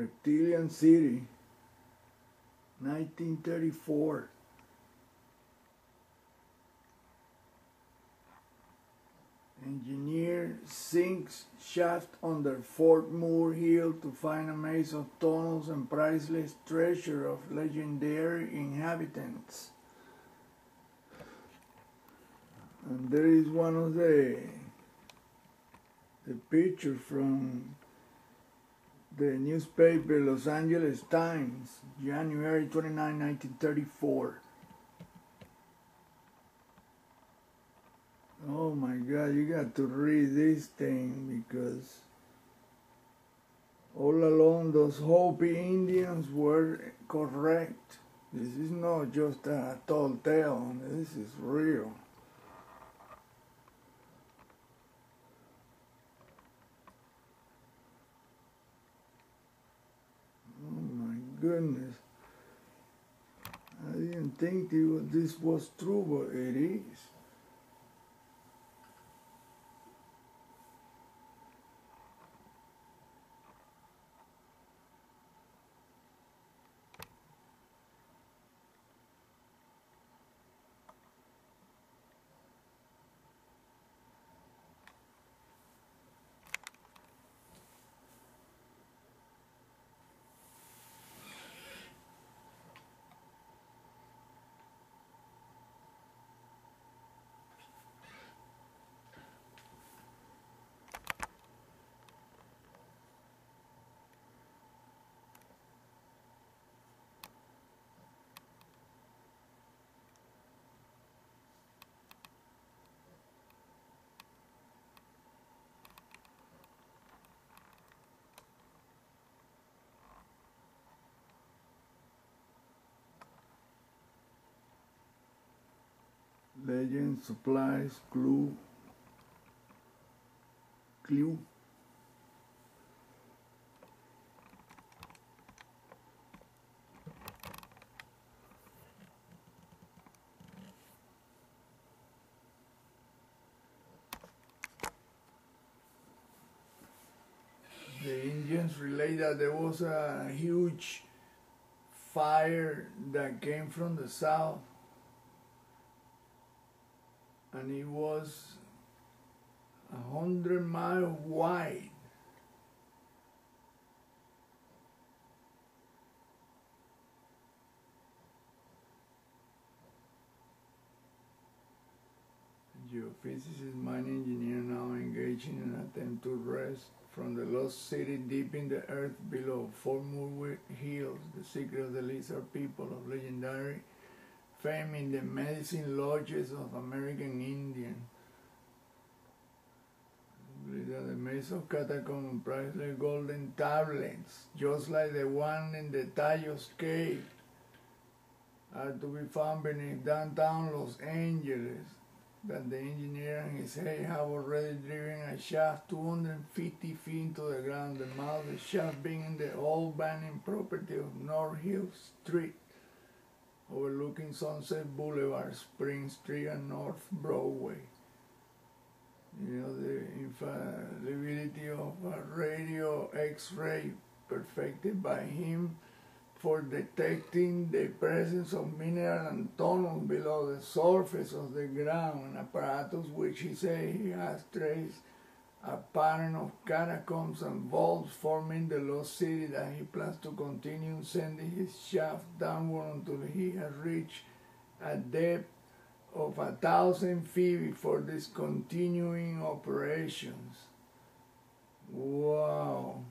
Reptilian City, 1934. Engineer sinks shaft under Fort Moore Hill to find a maze of tunnels and priceless treasure of legendary inhabitants. And there is one of the picture from the newspaper Los Angeles Times, January 29, 1934. Oh my God, you got to read this thing, because all along those Hopi Indians were correct. This is not just a tall tale, this is real. Oh my goodness. I didn't think this was true, but it is. Legend supplies clue. The Indians relate that there was a huge fire that came from the south, and it was 100 miles wide. Geophysicist, mine engineer now engaged in an attempt to wrest from the lost city deep in the earth below Fort Moore Hills the secret of the lizard people of legendary fame in the medicine lodges of American Indians. The maze of catacombs and priceless golden tablets, just like the one in the Tayos cave, are to be found beneath downtown Los Angeles. That the engineer and his head have already driven a shaft 250 feet into the ground, the mouth of the shaft being in the old abandoned property of North Hill Street, overlooking Sunset Boulevard, Spring Street, and North Broadway. You know, the infallibility of a radio X-ray perfected by him for detecting the presence of mineral and tunnels below the surface of the ground, an apparatus which he said he has traced a pattern of catacombs and vaults forming the lost city that he plans to continue sending his shaft downward until he has reached a depth of 1,000 feet before discontinuing operations. Wow.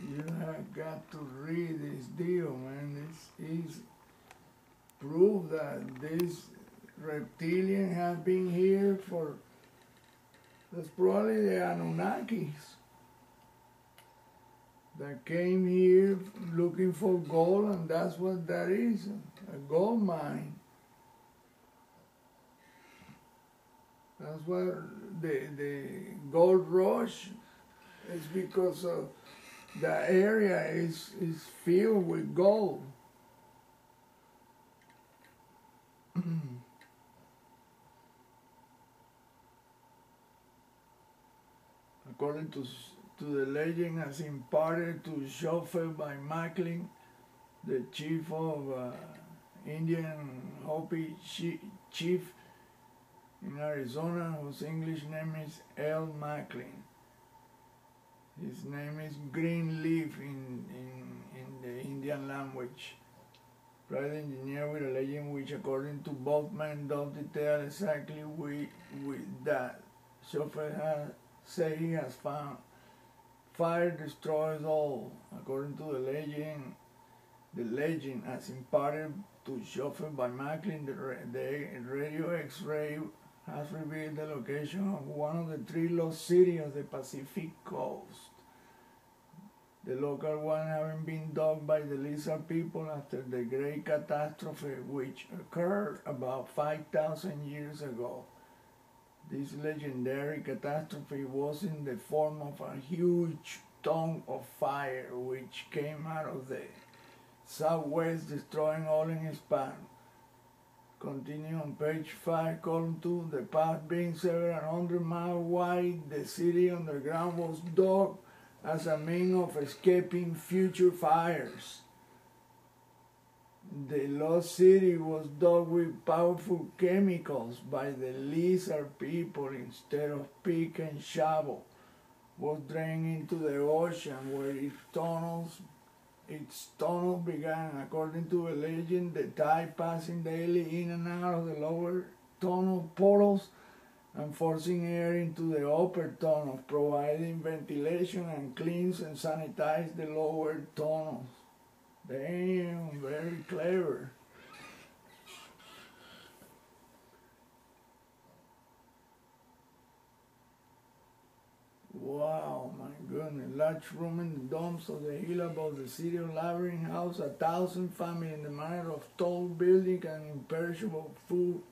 You have got to read this deal, man. This is proof that this reptilian have been here for, that's probably the Anunnakis that came here looking for gold, and that's what that is, a gold mine. That's what the gold rush is, because of the area is filled with gold. According to to the legend as imparted to Schofield by Macklin, the chief of Indian HOPI chief in Arizona, whose English name is L. Macklin. His name is Greenleaf in the Indian language. Private engineer with a legend which, according to both men, does detail exactly with that. Schofield has said he has found fire destroys all. According to the legend as imparted to Schofield by Macklin, the radio X-ray has revealed the location of one of the 3 lost cities of the Pacific coast. The local one having been dug by the lizard people after the great catastrophe which occurred about 5,000 years ago. This legendary catastrophe was in the form of a huge tongue of fire which came out of the southwest, destroying all in its path. Continue on page 5, column 2. The path being several hundred miles wide, the city underground was dug as a means of escaping future fires. The lost city was dug with powerful chemicals by the lizard people instead of pick and shovel. Was drained into the ocean where its tunnels began. According to a legend, the tide passing daily in and out of the lower tunnel portals and forcing air into the upper tunnels, providing ventilation and cleans and sanitize the lower tunnels. Damn, very clever. Wow, my goodness. Large room in the domes of the hill above the city of Labyrinth house 1,000 families in the manner of tall building and imperishable food.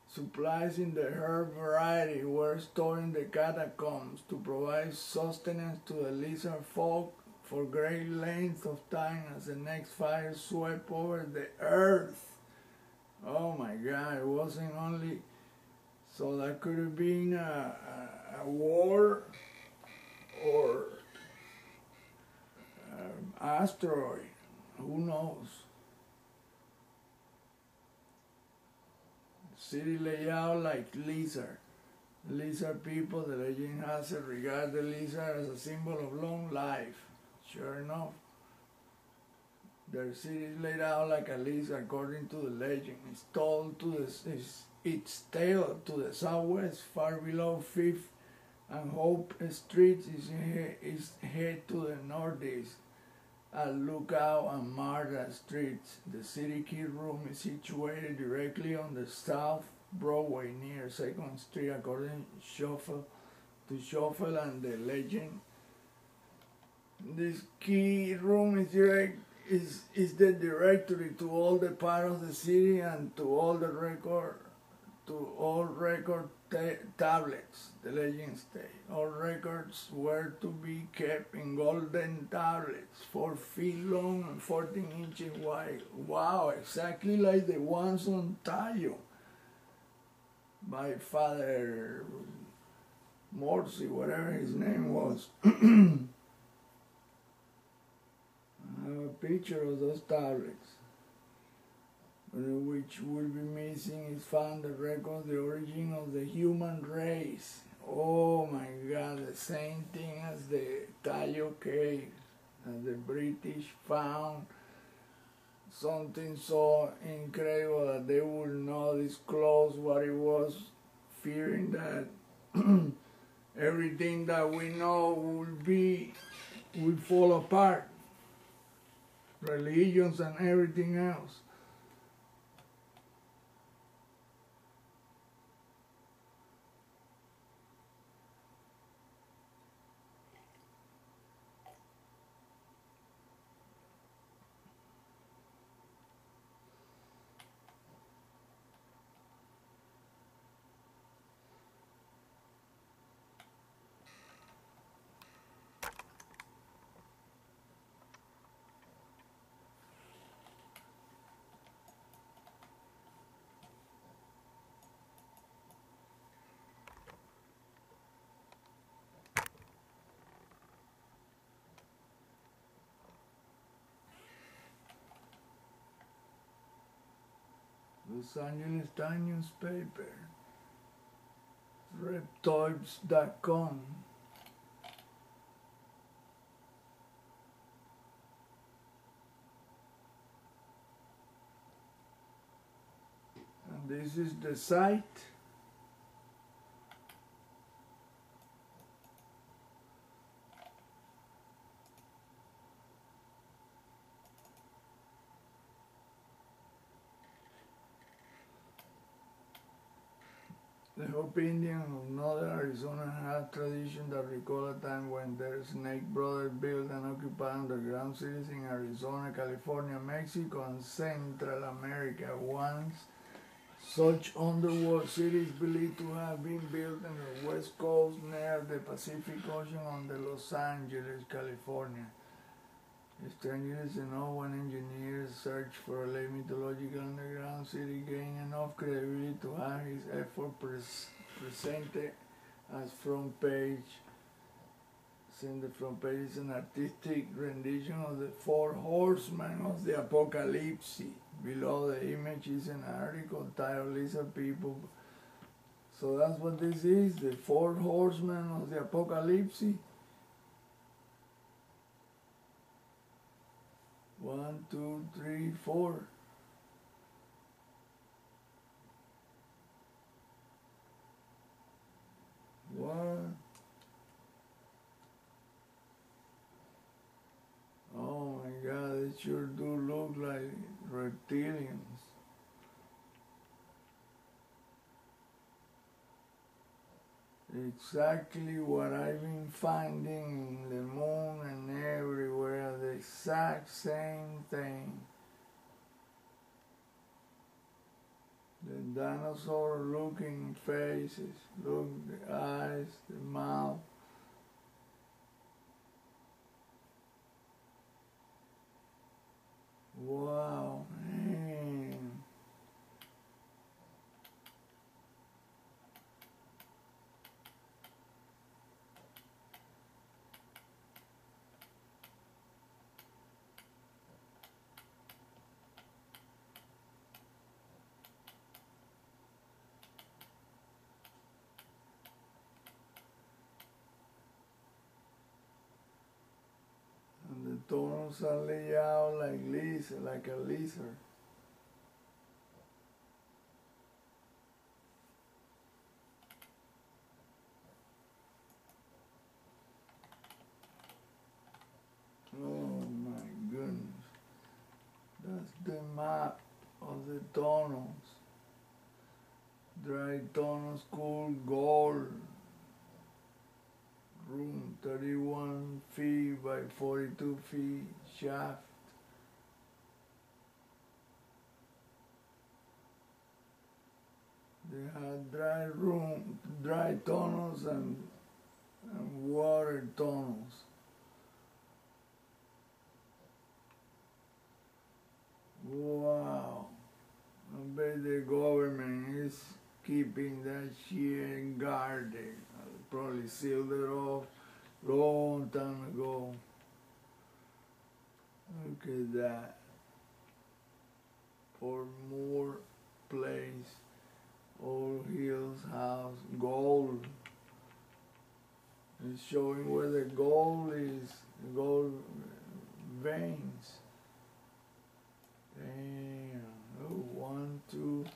Supplies in the herb variety were stored in the catacombs to provide sustenance to the lizard folk for great lengths of time as the next fire swept over the earth. Oh my God, it wasn't only... So that could have been a war or asteroid. Who knows? City layout like lizard. Lizard people, the legend has it, regard the lizard as a symbol of long life. Sure enough, their city is laid out like a lizard according to the legend. Its tail to the southwest, far below 5th and Hope Streets, is head to the northeast. At Lookout and Martha Streets, the city key room is situated directly on the South Broadway near 2nd Street, according to Schofield and the legend. This key room is the directory to all the parts of the city and to all record tablets, the legend states. All records were to be kept in golden tablets, 4 feet long and 14 inches wide. Wow, exactly like the ones on Tayo by Father Morsi, whatever his name was. I have a picture of those tablets. Which will be missing is found the record the origin of the human race. Oh my God, the same thing as the Tayo cave, and the British found something so incredible that they would not disclose what it was, fearing that everything that we know will fall apart, religions and everything else. Los Angeles Times newspaper, reptoids.com. And this is the site. The Hopi Indians of northern Arizona have traditions that recall a time when their Snake Brothers built and occupied underground cities in Arizona, California, Mexico, and Central America. Once such underworld cities believed to have been built on the west coast near the Pacific Ocean on the Los Angeles, California. Strangely enough, when engineers searched for a late mythological underground city, gained enough credibility to have his effort presented as front page. Since the front page is an artistic rendition of the four horsemen of the apocalypse. Below the image is an article titled Lizard People. So that's what this is, the four horsemen of the apocalypse. 1, 2, 3, 4. What? Oh my God, they sure do look like reptilians. Exactly what I've been finding in the moon and everywhere, the exact same thing. The dinosaur looking faces, look, the eyes, the mouth. Wow, man. And the tunnels are laid out like a lizard. Oh my goodness. That's the map of the tunnels. Dry tunnels, cool gold. Room 31 feet by 42 feet shaft. They had dry tunnels and water tunnels. Wow. I bet the government is keeping that shit guarded. Probably sealed it off long time ago. Look at that. For more place. Old Hills House. Gold. It's showing where the gold is. The gold veins. Damn. Oh, 1, 2.